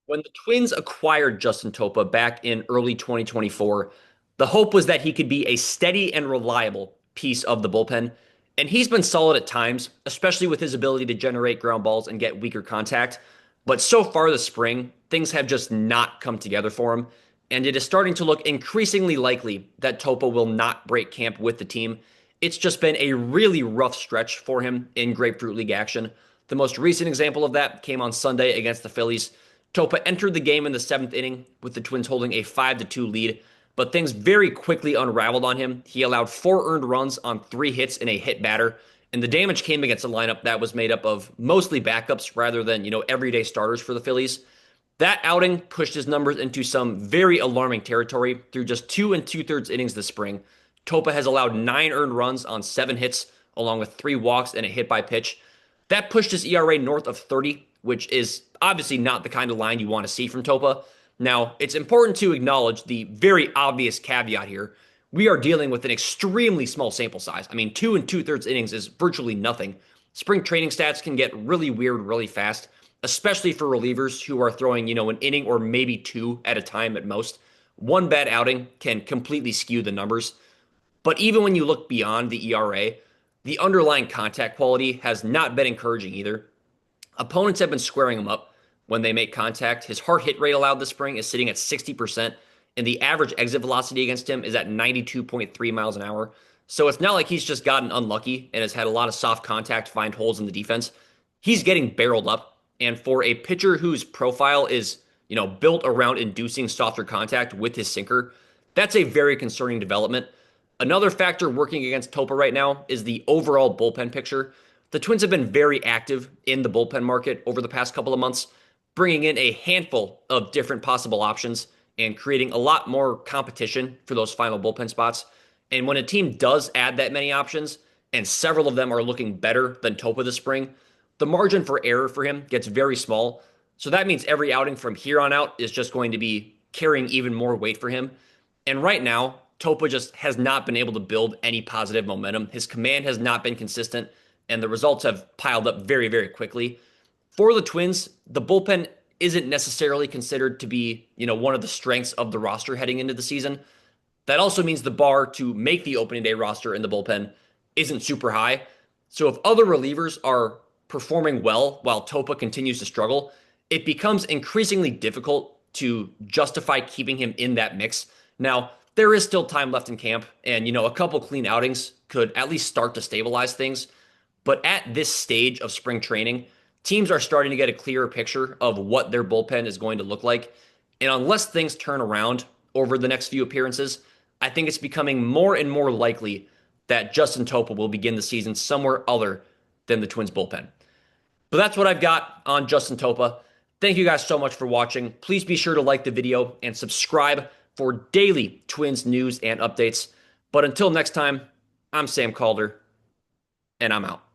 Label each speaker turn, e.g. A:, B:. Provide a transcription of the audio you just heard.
A: When the Twins acquired Justin Topa back in early 2024, the hope was that he could be a steady and reliable piece of the bullpen. And he's been solid at times, especially with his ability to generate ground balls and get weaker contact. But so far this spring, things have just not come together for him. And it is starting to look increasingly likely that Topa will not break camp with the team. It's just been a really rough stretch for him in Grapefruit League action. The most recent example of that came on Sunday against the Phillies. Topa entered the game in the seventh inning with the Twins holding a 5-2 lead, but things very quickly unraveled on him. He allowed 4 earned runs on 3 hits and a hit batter, and the damage came against a lineup that was made up of mostly backups rather than, everyday starters for the Phillies. That outing pushed his numbers into some very alarming territory through just 2 and 2/3 innings this spring. Topa has allowed 9 earned runs on 7 hits, along with 3 walks and a hit by pitch. That pushed his ERA north of 30, which is obviously not the kind of line you want to see from Topa. Now, it's important to acknowledge the very obvious caveat here. We are dealing with an extremely small sample size. I mean, 2 and 2/3 innings is virtually nothing. Spring training stats can get really weird really fast, especially for relievers who are throwing, an inning or maybe two at a time at most. One bad outing can completely skew the numbers. But even when you look beyond the ERA, the underlying contact quality has not been encouraging either. Opponents have been squaring him up when they make contact. His hard hit rate allowed this spring is sitting at 60%, and the average exit velocity against him is at 92.3 miles an hour. So it's not like he's just gotten unlucky and has had a lot of soft contact find holes in the defense. He's getting barreled up, and for a pitcher whose profile is, built around inducing softer contact with his sinker, that's a very concerning development. Another factor working against Topa right now is the overall bullpen picture. The Twins have been very active in the bullpen market over the past couple of months, bringing in a handful of different possible options and creating a lot more competition for those final bullpen spots. And when a team does add that many options, and several of them are looking better than Topa this spring, the margin for error for him gets very small. So that means every outing from here on out is just going to be carrying even more weight for him. And right now, Topa just has not been able to build any positive momentum. His command has not been consistent, and the results have piled up very, very quickly. For the Twins, the bullpen isn't necessarily considered to be, one of the strengths of the roster heading into the season. That also means the bar to make the opening day roster in the bullpen isn't super high. So if other relievers are performing well while Topa continues to struggle, it becomes increasingly difficult to justify keeping him in that mix. Now, there is still time left in camp, and, a couple clean outings could at least start to stabilize things. But at this stage of spring training, teams are starting to get a clearer picture of what their bullpen is going to look like. And unless things turn around over the next few appearances, I think it's becoming more and more likely that Justin Topa will begin the season somewhere other than the Twins bullpen. But that's what I've got on Justin Topa. Thank you guys so much for watching. Please be sure to like the video and subscribe for daily Twins news and updates. But until next time, I'm Sam Calder, and I'm out.